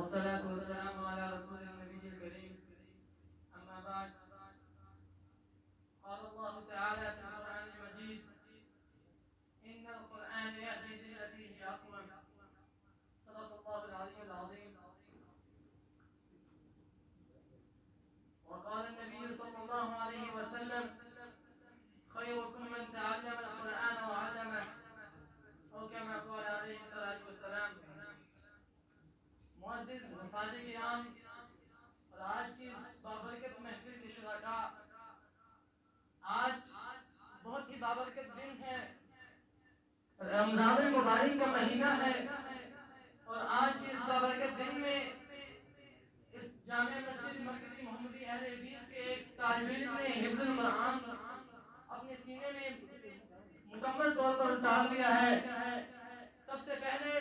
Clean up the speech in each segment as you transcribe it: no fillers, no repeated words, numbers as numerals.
والصلاة والسلام على رسول النبي الكريم أما بعد قال الله تعالى في القرآن المجيد إن القرآن يهدي بالتي هي أقوم صدق الله العلي العظيم. وقال النبي صلى الله عليه وسلم خيركم من تعلم القرآن وعلمه أو كما قال عليه الصلاة والسلام. معزز حفاظ کرام اور آج کی اس بابرکت محفل کے شرکاء، آج بہت ہی بابرکت دن ہے، رمضان المبارک کا مہینہ ہے، اور آج کے اس بابرکت دن میں اس جامع مسجد مرکزی محمدی اہل حدیث کے ایک طالب علم نے حفظ القرآن اپنے سینے میں مکمل طور پر اتار لیا ہے. سب سے پہلے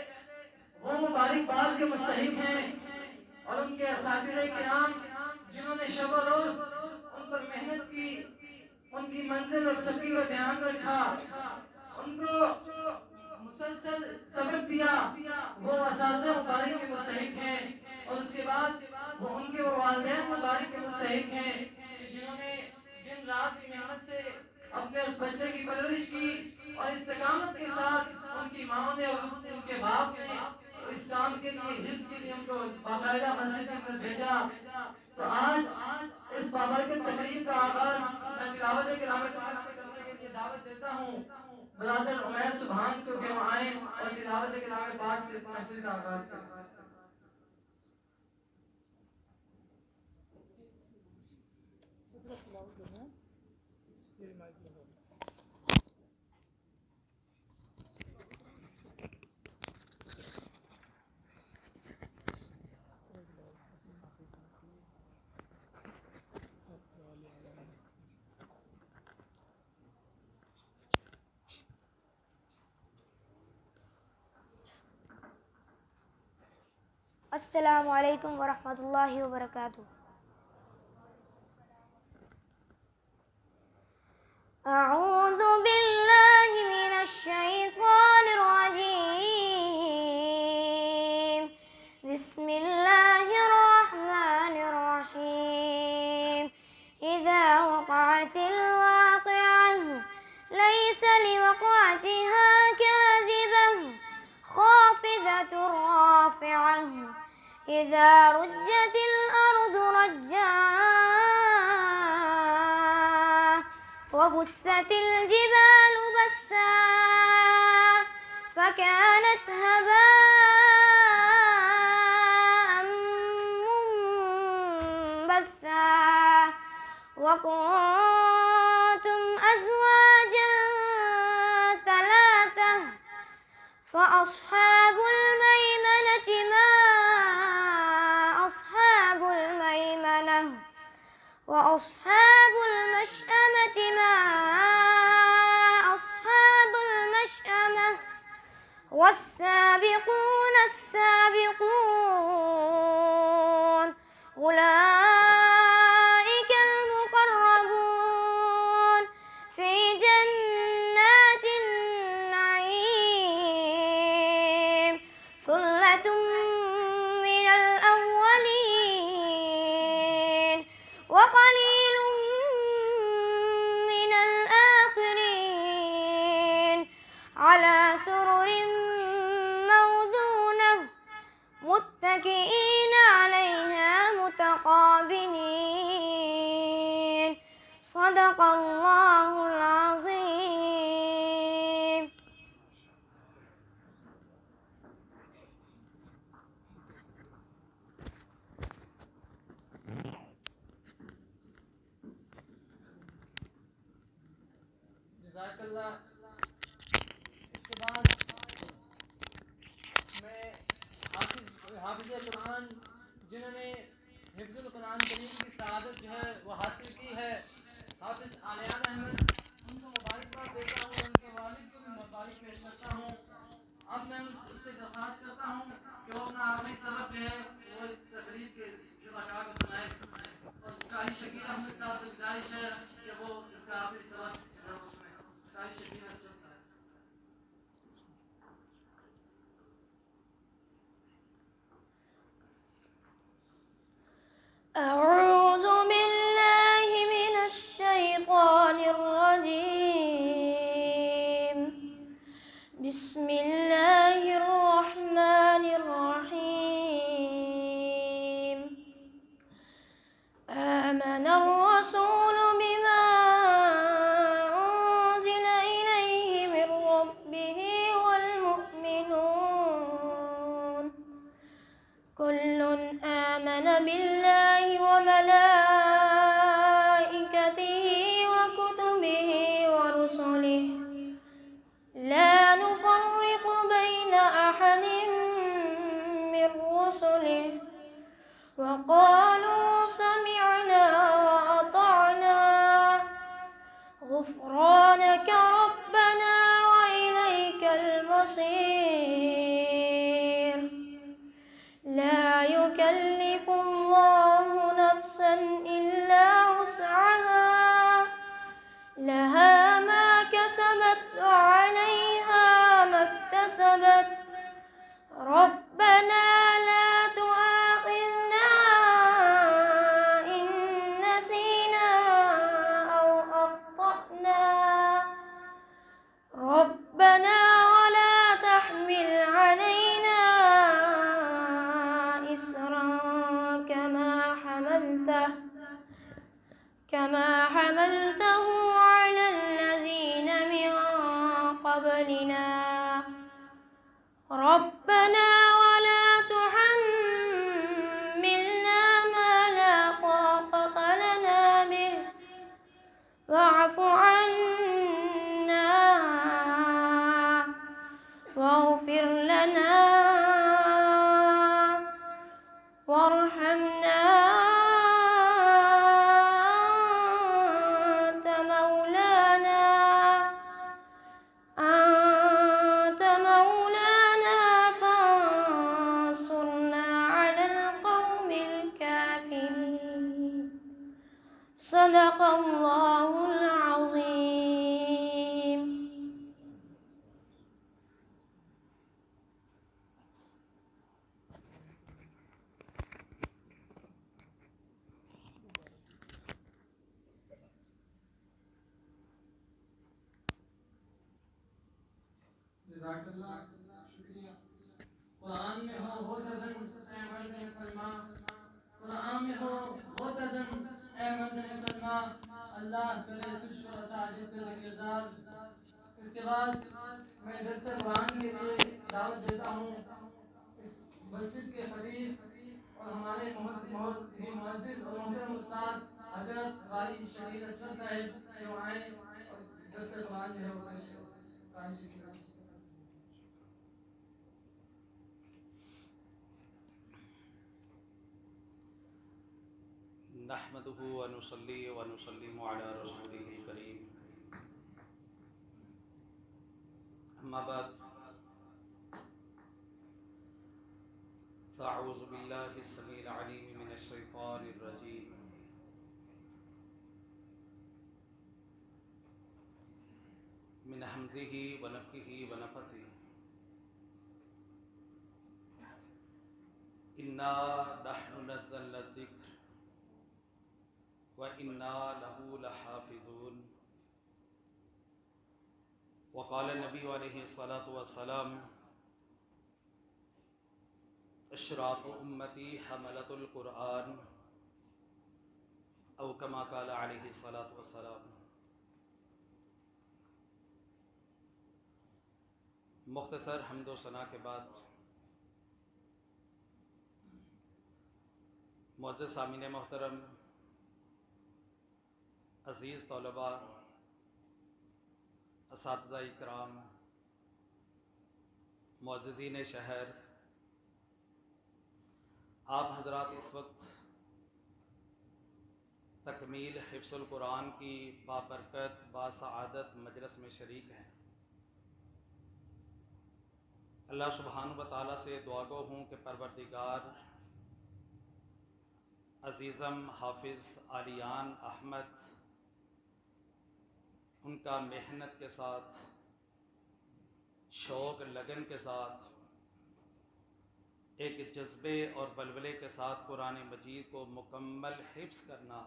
وہ مبارکباد کے مستحق ہیں اور ان کے اساتذہ کرام جنہوں نے شب و روز ان پر محنت کی، ان کی منزل اور سبقی کا دھیان رکھا، ان کو مسلسل سبق دیا، وہ اساتذہ مبارک کے مستحق ہیں. اور اس کے بعد وہ ان کے والدین مبارک کے مستحق ہیں کہ جنہوں نے دن رات کی محنت سے اپنے اس بچے کی پرورش کی اور استقامت کے ساتھ ان کی ماں نے اور ان کے باپ نے اس کام کے لیے، حفظ کے لیے ان کو باقاعدہ مسجد کے اندر بھیجا. تو آج اس بابرکت تقریب کا آغاز میں تلاوت کلام پاک سے کرنے کے لیے دعوت دیتا ہوں برادر عمیر سبحان کو کہ وہ آئیں اور تلاوت کلام پاک سے اس محفل کا آغاز کریں. السلام علیکم ورحمۃ اللہ وبرکاتہ. اعوذ باللہ من الشیطان الرجیم. بسم اللہ الرحمن الرحیم. اذا وقعت الواقعة ليس لوقعتها كاذبة خافضة رافعة إذا رجت الأرض رجا وبست الجبال بسا فكانت هباء منبثا وكنتم أزواجا ثلاثة فأصحاب الميمنة ما أصحاب الميمنة وأصحاب المشأمة ما أصحاب المشأمة والسابقون السابقون أولئك المقربون في جنات النعيم. ثلة من الأولين وقليل من الآخرين على سرر موضونة متكئين عليها متقابلين. صدق الله العظيم. جزاک اللہ. اس کے بعد میں حافظ قرآن جنہوں نے حفظ القرآن کریم کی سعادت جو ہے وہ حاصل کی ہے، حافظ علیان احمد، ان کو مبارکباد دیتا ہوں، ان کے والد کو بھی مبارک پیش کرتا ہوں. اب میں اس سے درخواست کرتا ہوں کہ وہ اپنا آخری سبق جو ہے وہ تقریب کے شرکاء کو سنائے، اور قاری شکیل احمد صاحب سے گزارش ہے کہ وہ اس کا آخری سبق جو ہے وہ سنائے. قاری شکیل احمد صاحب. رسله وقالوا سمعنا وأطعنا غفرانك ربنا وإليك المصير. لا يكلف الله نفسا إلا وسعها لها ما كسبت وعليها ما اكتسبت ربنا لا تؤاخذنا إن نسينا أو أخطأنا ربنا ولا تحمل علينا إصرا كما حملته على الذين من قبلنا ربنا ولا تحملنا ما لا طاقة لنا به واعف عنا واغفر لنا وارحمنا أنت مولانا فانصرنا على القوم الكافرين. صدق الله العظيم. جزاک اللہ، شکریہ۔ قرآن میں ہو وہ نظم اے مرد مسلمان، قرآن میں ہو وہ نظم اے مرد مسلمان، اللہ کرے تجھ کو عطا جتنے کردار۔ اس کے بعد میں درس قرآن کے لیے دعوت دیتا ہوں اس مسجد کے خطیب اور ہمارے بہت ہی معزز اور محترم استاد حضرت غالب شبیر اسکر صاحب جو آئیں اور درس قرآن جو ہے وہ پیش کریں۔ نحمده ونصلي ونسلم على رسوله الكريم أما بعد فأعوذ بالله السميع العليم من الشيطان الرجيم من همزه ونفخه ونفثه إنا نحن نزلنا الذكر وَإِنَّا لَهُ لَحَافِظُونَ وقال النبي عليه الصلاة والسلام اشراف امتی حملۃ القرآن او كما قال عليه الصلاة والسلام۔ مختصر حمد و ثنا کے بعد معزز سامعین محترم، عزیز طلباء، اساتذہ اکرام، معززین شہر، آپ حضرات اس وقت تکمیل حفظ القرآن کی بابرکت باسعادت مجلس میں شریک ہیں۔ اللہ سبحانہ و تعالیٰ سے دعا گو ہوں کہ پروردگار عزیزم حافظ علیان احمد ان کا محنت کے ساتھ، شوق لگن کے ساتھ، ایک جذبے اور ولولے کے ساتھ قرآن مجید کو مکمل حفظ کرنا،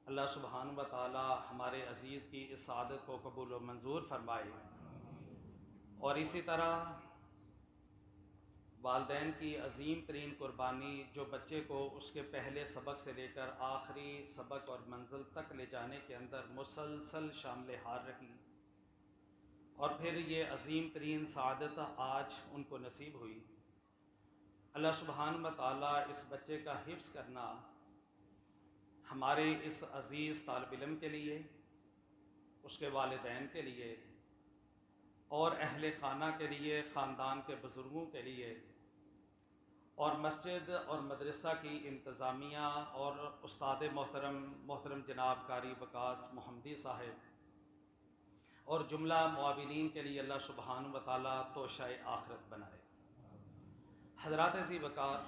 اللہ سبحانہ و تعالی ہمارے عزیز کی اس سعادت کو قبول و منظور فرمائے۔ اور اسی طرح والدین کی عظیم ترین قربانی جو بچے کو اس کے پہلے سبق سے لے کر آخری سبق اور منزل تک لے جانے کے اندر مسلسل شامل حال رہی، اور پھر یہ عظیم ترین سعادت آج ان کو نصیب ہوئی۔ اللہ سبحانہ و تعالیٰ اس بچے کا حفظ کرنا ہمارے اس عزیز طالب علم کے لیے، اس کے والدین کے لیے اور اہل خانہ کے لیے، خاندان کے بزرگوں کے لیے اور مسجد اور مدرسہ کی انتظامیہ اور استاد محترم جناب قاری وقاص محمدی صاحب اور جملہ معاونین کے لیے اللہ سبحانہ و تعالیٰ توشہ آخرت بنائے۔ حضرات ذی وقار،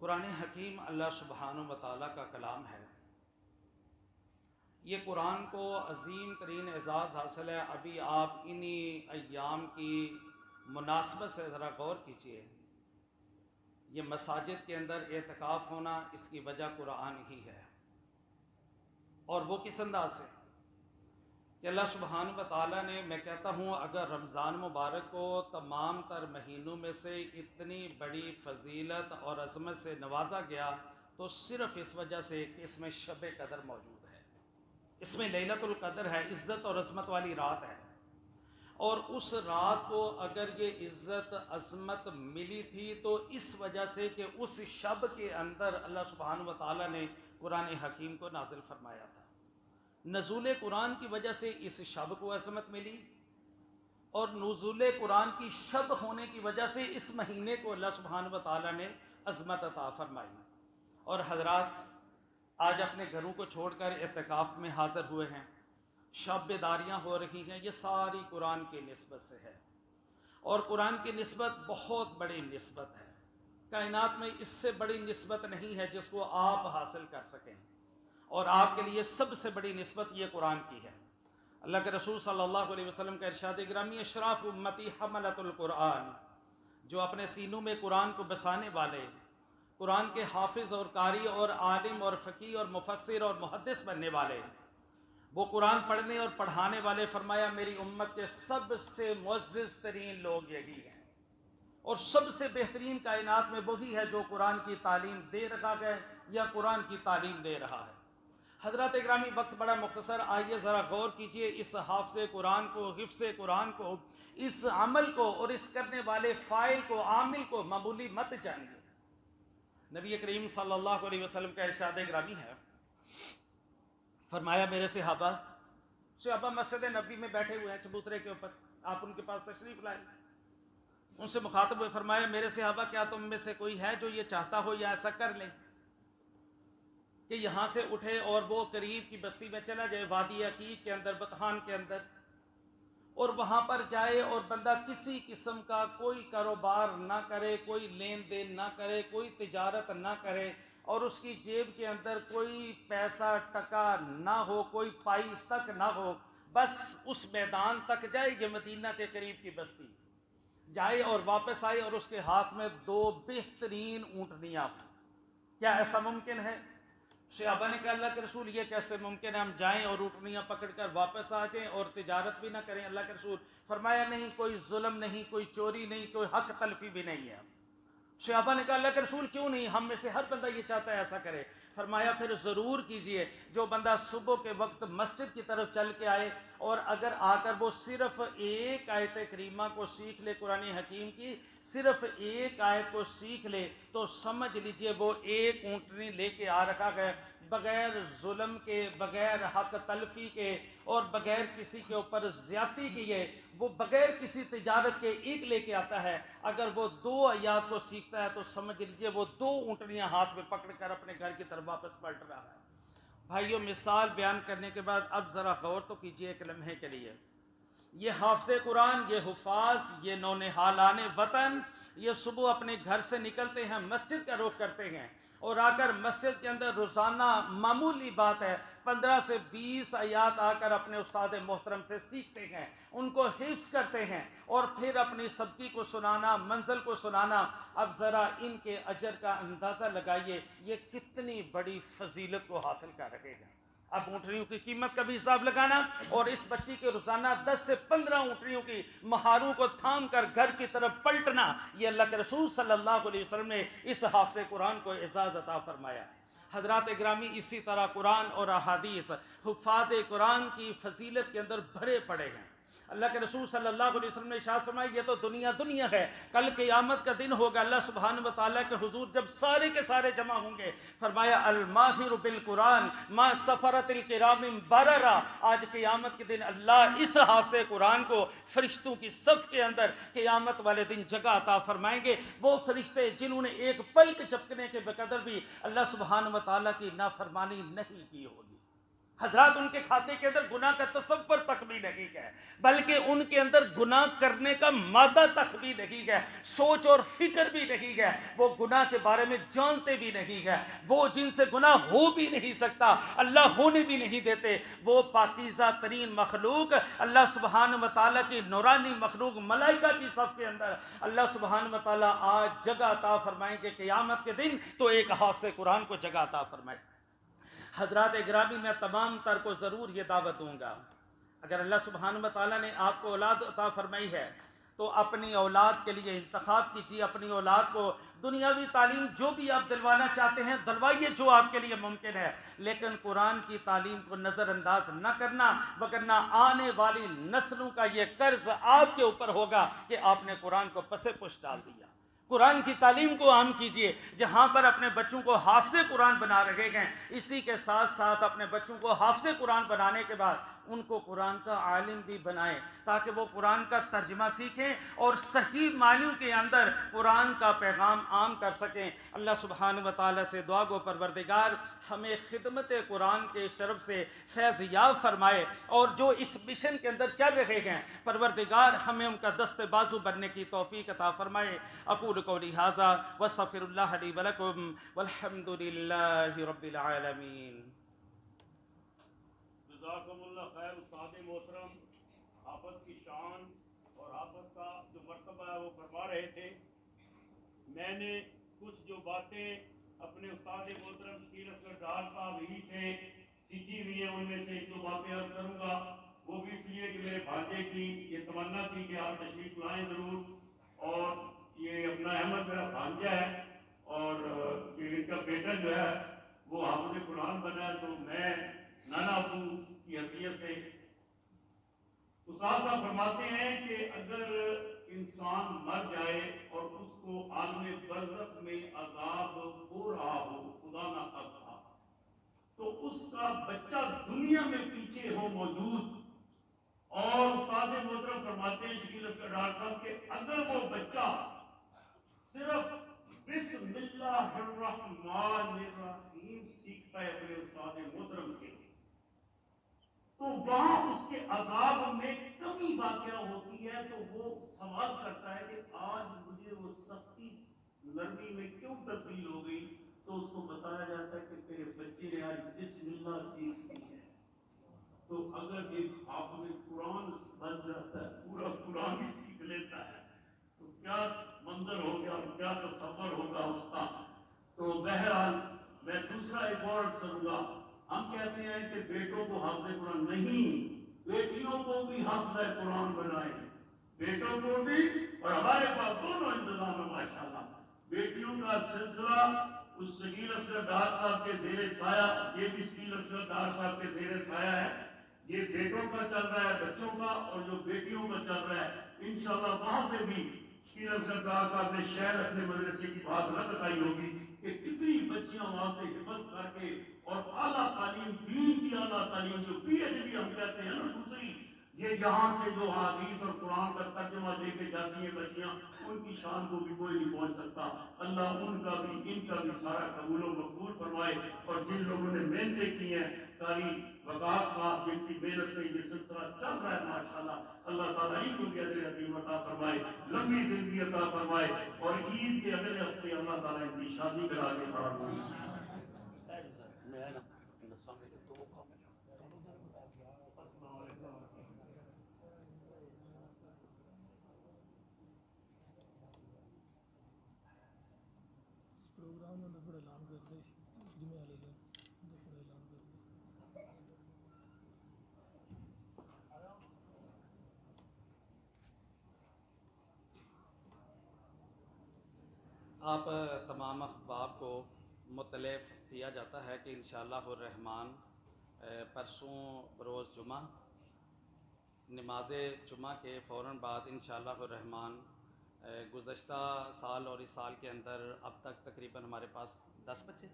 قرآن حکیم اللہ سبحانہ و تعالیٰ کا کلام ہے۔ یہ قرآن کو عظیم ترین اعزاز حاصل ہے۔ ابھی آپ انہی ایام کی مناسبت سے ذرا غور کیجیے، یہ مساجد کے اندر اعتکاف ہونا، اس کی وجہ قرآن ہی ہے۔ اور وہ کس انداز سے کہ اللہ سبحانہ و تعالیٰ نے، میں کہتا ہوں اگر رمضان مبارک کو تمام تر مہینوں میں سے اتنی بڑی فضیلت اور عظمت سے نوازا گیا تو صرف اس وجہ سے کہ اس میں شب قدر موجود ہے، اس میں لیلۃ القدر ہے، عزت اور عظمت والی رات ہے۔ اور اس رات کو اگر یہ عزت عظمت ملی تھی تو اس وجہ سے کہ اس شب کے اندر اللہ سبحانہ و تعالیٰ نے قرآن حکیم کو نازل فرمایا تھا۔ نزول قرآن کی وجہ سے اس شب کو عظمت ملی، اور نزول قرآن کی شب ہونے کی وجہ سے اس مہینے کو اللہ سبحانہ و تعالیٰ نے عظمت عطا فرمائی۔ اور حضرات آج اپنے گھروں کو چھوڑ کر اعتکاف میں حاضر ہوئے ہیں، شب بیداریاں ہو رہی ہیں، یہ ساری قرآن کی نسبت سے ہے۔ اور قرآن کی نسبت بہت بڑی نسبت ہے، کائنات میں اس سے بڑی نسبت نہیں ہے جس کو آپ حاصل کر سکیں، اور آپ کے لیے سب سے بڑی نسبت یہ قرآن کی ہے۔ اللہ کے رسول صلی اللہ علیہ وسلم کا ارشاد گرامی، اشراف امتی حملۃ القرآن، جو اپنے سینوں میں قرآن کو بسانے والے، قرآن کے حافظ اور قاری اور عالم اور فقیہ اور مفسر اور محدث بننے والے، وہ قرآن پڑھنے اور پڑھانے والے، فرمایا میری امت کے سب سے معزز ترین لوگ یہی ہیں، اور سب سے بہترین کائنات میں وہی ہے جو قرآن کی تعلیم دے رہا ہے یا قرآن کی تعلیم دے رہا ہے۔ حضرات اکرامی، وقت بڑا مختصر، آئیے ذرا غور کیجئے اس حافظ قرآن کو، حفظ قرآن کو، اس عمل کو اور اس کرنے والے فاعل کو، عامل کو معمولی مت جانیے۔ نبی کریم صلی اللہ علیہ وسلم کا ارشاد گرامی ہے، فرمایا میرے صحابہ مسجد نبوی میں بیٹھے ہوئے ہیں چبوترے کے اوپر، آپ ان کے پاس تشریف لائے، ان سے مخاطب ہوئے، فرمایا میرے صحابہ کیا تم میں سے کوئی ہے جو یہ چاہتا ہو یا ایسا کر لے کہ یہاں سے اٹھے اور وہ قریب کی بستی میں چلا جائے، وادی عقیق کے اندر، بطحان کے اندر، اور وہاں پر جائے اور بندہ کسی قسم کا کوئی کاروبار نہ کرے، کوئی لین دین نہ کرے، کوئی تجارت نہ کرے، اور اس کی جیب کے اندر کوئی پیسہ ٹکا نہ ہو، کوئی پائی تک نہ ہو، بس اس میدان تک جائے، یہ مدینہ کے قریب کی بستی جائے اور واپس آئے، اور اس کے ہاتھ میں 2 بہترین اونٹنیاں۔ کیا ایسا ممکن ہے؟ صحابہ نے کہا اللہ کے رسول یہ کیسے ممکن ہے، ہم جائیں اور اونٹنیاں پکڑ کر واپس آ جائیں اور تجارت بھی نہ کریں؟ اللہ کے رسول، فرمایا نہیں، کوئی ظلم نہیں، کوئی چوری نہیں، کوئی حق تلفی بھی نہیں ہے۔ صحابہ نے کہا اللہ کے رسول کیوں نہیں، ہم میں سے ہر بندہ یہ چاہتا ہے ایسا کرے۔ فرمایا پھر ضرور کیجئے، جو بندہ صبح کے وقت مسجد کی طرف چل کے آئے اور اگر آ کر وہ صرف ایک آیت کریمہ کو سیکھ لے، قرآن حکیم کی صرف ایک آیت کو سیکھ لے، تو سمجھ لیجئے وہ ایک اونٹنی لے کے آ رکھا ہے، بغیر ظلم کے، بغیر حق تلفی کے، اور بغیر کسی کے اوپر زیادتی کیے، وہ بغیر کسی تجارت کے اینٹ لے کے آتا ہے۔ اگر وہ 2 آیات کو سیکھتا ہے تو سمجھ لیجئے وہ 2 اونٹنیاں ہاتھ میں پکڑ کر اپنے گھر کی طرف واپس پلٹ رہا ہے۔ بھائیوں، مثال بیان کرنے کے بعد اب ذرا غور تو کیجئے ایک لمحے کے لیے، یہ حافظ قرآن، یہ حفاظ، یہ نونہالان وطن، یہ صبح اپنے گھر سے نکلتے ہیں، مسجد کا رخ کرتے ہیں، اور آ کر مسجد کے اندر روزانہ معمولی بات ہے 15 سے 20 آیات آ کر اپنے استاد محترم سے سیکھتے ہیں، ان کو حفظ کرتے ہیں، اور پھر اپنی سبکی کو سنانا، منزل کو سنانا۔ اب ذرا ان کے اجر کا اندازہ لگائیے، یہ کتنی بڑی فضیلت کو حاصل کر رہے ہیں۔ اب اونٹنیوں کی قیمت کا بھی حساب لگانا، اور اس بچی کے روزانہ 10 سے 15 اونٹنیوں کی مہاروں کو تھام کر گھر کی طرف پلٹنا، یہ اللہ کے رسول صلی اللہ علیہ وسلم نے اس حافظ قرآن کو اعزاز عطا فرمایا۔ حضرات اکرامی، اسی طرح قرآن اور احادیث حفاظ قرآن کی فضیلت کے اندر بھرے پڑے ہیں۔ اللہ کے رسول صلی اللہ علیہ وسلم نے ارشاد فرمایا یہ تو دنیا ہے، کل قیامت کا دن ہوگا، اللہ سبحانہ و تعالیٰ کے حضور جب سارے کے سارے جمع ہوں گے، فرمایا الماہر بالقرآن ما سفرت الکرام بررا، آج قیامت کے دن اللہ اس حافظ قرآن کو فرشتوں کی صف کے اندر قیامت والے دن جگہ عطا فرمائیں گے، وہ فرشتے جنہوں نے ایک پلک جھپکنے کے بقدر بھی اللہ سبحانہ و تعالیٰ کی نافرمانی نہیں کی ہوگی۔ حضرات ان کے کھاتے کے اندر گناہ کا تصور تک بھی نہیں ہے، بلکہ ان کے اندر گناہ کرنے کا مادہ تک بھی نہیں ہے، سوچ اور فکر بھی نہیں ہے، وہ گناہ کے بارے میں جانتے بھی نہیں ہے، وہ جن سے گناہ ہو بھی نہیں سکتا، اللہ ہونے بھی نہیں دیتے، وہ پاکیزہ ترین مخلوق اللہ سبحانہ و تعالیٰ کی نورانی مخلوق ملائکہ کی صف کے اندر اللہ سبحانہ و تعالیٰ آج جگہ عطا فرمائیں گے قیامت کے دن، تو ایک حافظ قرآن کو جگہ عطا فرمائیں۔ حضرات گرامی میں تمام تر کو ضرور یہ دعوت دوں گا، اگر اللہ سبحانہ و تعالیٰ نے آپ کو اولاد عطا فرمائی ہے تو اپنی اولاد کے لیے انتخاب کیجیے، اپنی اولاد کو دنیاوی تعلیم جو بھی آپ دلوانا چاہتے ہیں دلوائیے جو آپ کے لیے ممکن ہے، لیکن قرآن کی تعلیم کو نظر انداز نہ کرنا، وگرنہ آنے والی نسلوں کا یہ قرض آپ کے اوپر ہوگا کہ آپ نے قرآن کو پس پش ڈال دیا۔ قرآن کی تعلیم کو عام کیجئے، جہاں پر اپنے بچوں کو حافظ قرآن بنا رہے ہیں، اسی کے ساتھ ساتھ اپنے بچوں کو حافظ قرآن بنانے کے بعد ان کو قرآن کا عالم بھی بنائیں، تاکہ وہ قرآن کا ترجمہ سیکھیں اور صحیح معنیوں کے اندر قرآن کا پیغام عام کر سکیں۔ اللہ سبحانہ و تعالیٰ سے دعا گو پروردگار ہمیں خدمت قرآن کے شرف سے فیض یاب فرمائے، اور جو اس مشن کے اندر چل رہے ہیں پروردگار ہمیں ان کا دست بازو بننے کی توفیق عطا فرمائے۔ اقول قولی ھذا واستغفر اللہ لی ولکم والحمد للہ رب العالمین۔ جزاکم اللہ خیر استاد محترم، حافظ کی شان اور حافظ کا جو مرتبہ ہے وہ فرما رہے تھے۔ میں نے کچھ جو باتیں اپنے استاد محترم شکیل اصغر ڈار صاحب ہی سے سیکھی ہوئی ہیں، ان میں سے ایک دو باتیں عرض کروں گا، وہ بھی اس لیے کہ میرے بھانجے کی یہ تمنا تھی کہ آپ تشریف لائیں ضرور، اور یہ اپنا احمد میرا بھانجا ہے اور ان کا بیٹا جو ہے وہ حافظ قرآن بنا ہے، تو میں نانا ابو کی حیثیت سے استاد صاحب فرماتے ہیں کہ اگر انسان مر جائے اور اس کو عالم برزخ میں عذاب ہو رہا ہو، خدا نہ خواستہ، تو اس کا بچہ دنیا میں پیچھے ہو موجود، اور استاد محترم فرماتے ہیں شکیل اصغر ڈار صاحب کہ اگر وہ بچہ صرف بسم اللہ الرحمن الرحیم سیکھتا ہے اپنے استاد محترم سے، تو وہاں اس کے عذاب میں کمی واقعہ ہوتی ہے، تو وہ سوال کرتا ہے کہ آج مجھے وہ سختی نرمی میں کیوں تبدیل ہو گئی، تو اس کو بتایا جاتا ہے کہ تیرے بچے نے آج بسم اللہ سیکھ لی ہے۔ تو اگر ایک حافظ قرآن بن جاتا ہے، پورا قرآن ہی سیکھ لیتا ہے، تو کیا منظر ہو گیا اور کیا تصور ہوگا اس کا۔ تو بہرحال میں دوسرا ایک اور عرض کروں گا، ہم کہتے ہیں کہ بیٹوں کو حافظ قرآن نہیں، بیٹیوں کو بھی حافظ قرآن بنائیں، بیٹوں کو بھی، اور ہمارے پاس دونوں انتظام ہے ماشاءاللہ۔ بیٹیوں کا سلسلہ اس شکیل اصغر ڈار صاحب کے زیر سایہ، یہ بھی شکیل اصغر ڈار صاحب کے زیر سایہ ہے، یہ بیٹوں کا چل رہا ہے بچوں کا، اور جو بیٹیوں کا چل رہا ہے انشاءاللہ وہاں سے بھی شکیل اصغر ڈار صاحب نے شہر اپنے مدرسے کی بات نہ بتائی ہوگی کہ کتنی بچیاں وہاں سے حفظ کر کے اور اعلیٰ تعلیم، دین کی اعلیٰ تعلیم جو پی ایچ ڈی ہم کہتے ہیں نا دوسری، یہ یہاں سے جو حدیث اور قرآن کا ترجمہ دے کے جاتی ہیں بچیاں، ان کی شان کو بھی کوئی نہیں پہنچ سکتا۔ اللہ ان کا بھی ان کا بھی سارا قبول و مقبول فرمائے، اور جن لوگوں نے محنتیں کی ہیں، قاری وقاص صاحب جن کی محنت سے یہ سلسلہ چل رہا ہے ماشاءاللہ، اللہ تعالیٰ ان کو بھی اجر عظیم عطا فرمائے، لمبی زندگی عطا فرمائے، اور عید کے اگلے ہفتے اللہ تعالیٰ ان کی شادی کرا کے فرمائے۔ آپ تمام احباب کو مطلع کیا جاتا ہے کہ انشاءاللہ الرحمن پرسوں روز جمعہ نماز جمعہ کے فوراً بعد انشاءاللہ الرحمن گزشتہ سال اور اس سال کے اندر اب تک تقریباً ہمارے پاس 10 بچے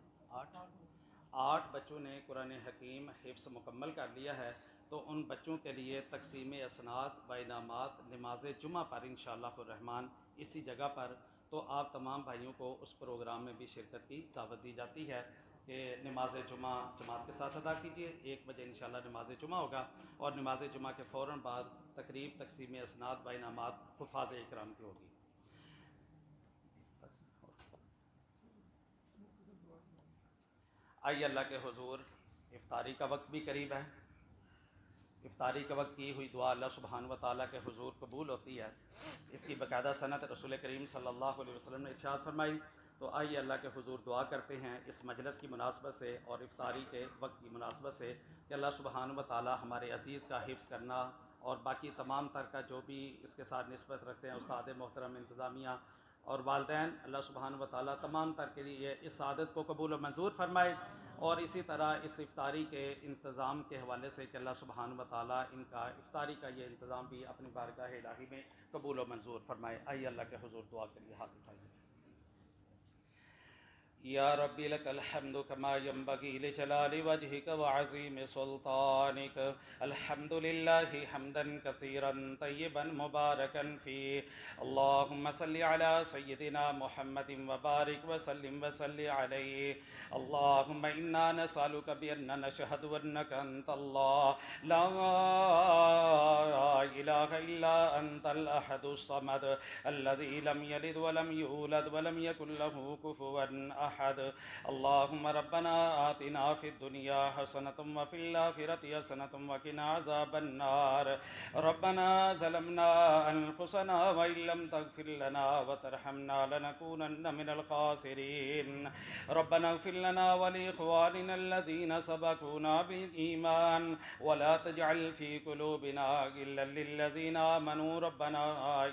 8 بچوں نے قرآن حکیم حفظ مکمل کر لیا ہے، تو ان بچوں کے لیے تقسیم اسناد و انعامات نماز جمعہ پر انشاءاللہ الرحمن اسی جگہ پر، تو آپ تمام بھائیوں کو اس پروگرام میں بھی شرکت کی دعوت دی جاتی ہے کہ نماز جمعہ جماعت کے ساتھ ادا کیجیے۔ 1 بجے انشاءاللہ نماز جمعہ ہوگا اور نماز جمعہ کے فوراً بعد تقریب تقسیم اسناد و انعامات حفاظ اکرام کی ہوگی۔ آئیے اللہ کے حضور، افطاری کا وقت بھی قریب ہے۔ افطاری کے وقت کی ہوئی دعا اللہ سبحانہ و تعالیٰ کے حضور قبول ہوتی ہے، اس کی باقاعدہ سند رسول کریم صلی اللہ علیہ وسلم نے ارشاد فرمائی۔ تو آئیے اللہ کے حضور دعا کرتے ہیں اس مجلس کی مناسبت سے اور افطاری کے وقت کی مناسبت سے کہ اللہ سبحانہ و تعالیٰ ہمارے عزیز کا حفظ کرنا اور باقی تمام تر کا جو بھی اس کے ساتھ نسبت رکھتے ہیں، استاد محترم، انتظامیہ اور والدین، اللہ سبحانہ و تعالیٰ تمام تر کے لیے اس سعادت کو قبول و منظور فرمائے، اور اسی طرح اس افطاری کے انتظام کے حوالے سے کہ اللہ سبحانہ و تعالیٰ ان کا افطاری کا یہ انتظام بھی اپنی بارگاہ الہی میں قبول و منظور فرمائے۔ آئیے اللہ کے حضور دعا کریے، ہاتھ اٹھائیے۔ یا ربی لک الحمد کما ینبغی لجلال وجہک وعظیم سلطانک، الحمد للہ حمدا کثیرا طیبا مبارکا فیہ، اللہم صلی علی سیدنا محمد وبارک وسلم وصلی علیہ، اللہم انا نسألک بأن نشہد انک انت اللہ لا الہ الا انت الاحد الصمد الذی لم یلد ولم یولد ولم یکن له کفوا احد، اللہم ربنا آتنا فی الدنیا حسنۃ وفی الآخرۃ حسنۃ وقنا عذاب النار، ربنا ظلمنا انفسنا وإن لم تغفر لنا وترحمنا لنکونن من الخاسرین، ربنا اغفر لنا ولإخواننا الذین سبقونا بالإیمان ولا تجعل في قلوبنا غلا للذین آمنوا ربنا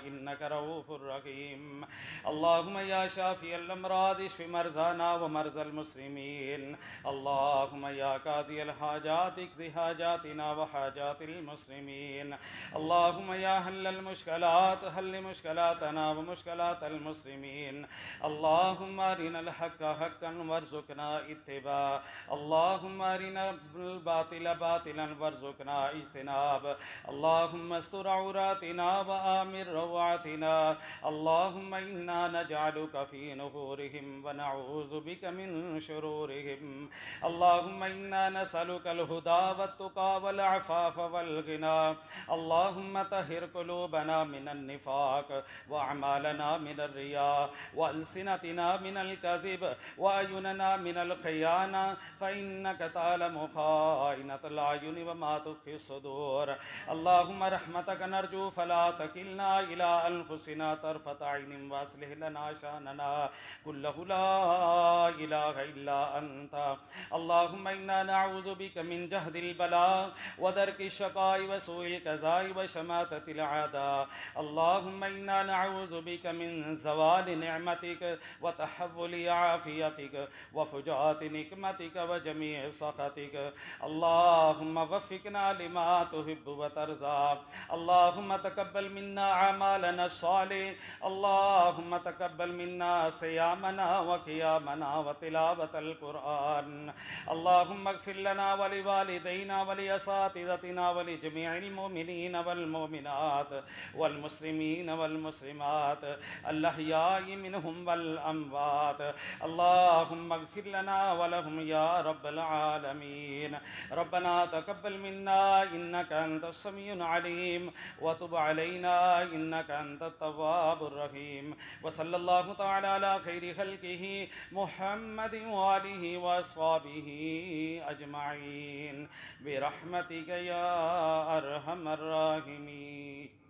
إنک رؤوف رحیم، اللہم یا شافی الامراض اشف مرضانا ومرضى المسلمین، اللہم یا قاضی الحاجات اقض حاجاتنا وحاجات المسلمین، اللہم یا حل المشکلات حل مشکلاتنا ومشکلات المسلمین، اللہم ارنا الحق حقا وارزقنا اتباع، اللہم ارنا الباطل باطلا وارزقنا اجتناب، اللہم استر عوراتنا وآمن روعاتنا، اللہم انا نجعلک فی نحورہم ونعوذ بک من شرورہم، اللہم انا نسألک الہدى والتقى والعفاف والغنى، اللہم طہر قلوبنا من النفاق واعمالنا من الرياء والسنتنا من الكذب واعیننا من الخیانة فإنك تعلم خائنة الأعین وما تخفي الصدور، اللہم رحمتک نرجو فلا تکلنا إلى أنفسنا طرفة عین واصلح لنا شأننا كله لا إله إلا أنت، اللهم إنا نعوذ بك من جهد البلاء ودرك الشقاء وسوء القضاء وشماتة الأعداء، اللهم إنا نعوذ بك من زوال نعمتك وتحول عافيتك وفجاءة نقمتك وجميع سخطك، اللهم وفقنا لما تحب وترضى، اللهم تقبل منا أعمالنا الصالحة، اللهم تقبل منا صيامنا وقيامنا وتلاوة القرآن، اللهم اغفر لنا ولوالدينا ولأساتذتنا ولجميع المؤمنين والمؤمنات والمسلمين والمسلمات الأحياء منهم والأموات، اللهم اغفر لنا ولهم يا رب العالمين، ربنا تقبل منا إنك أنت السميع العليم وتب علينا إنك أنت التواب الرحيم، وصلى الله تعالى على خير خلقه محمد وآله وأصحابه أجمعين برحمتك يا أرحم الراحمين۔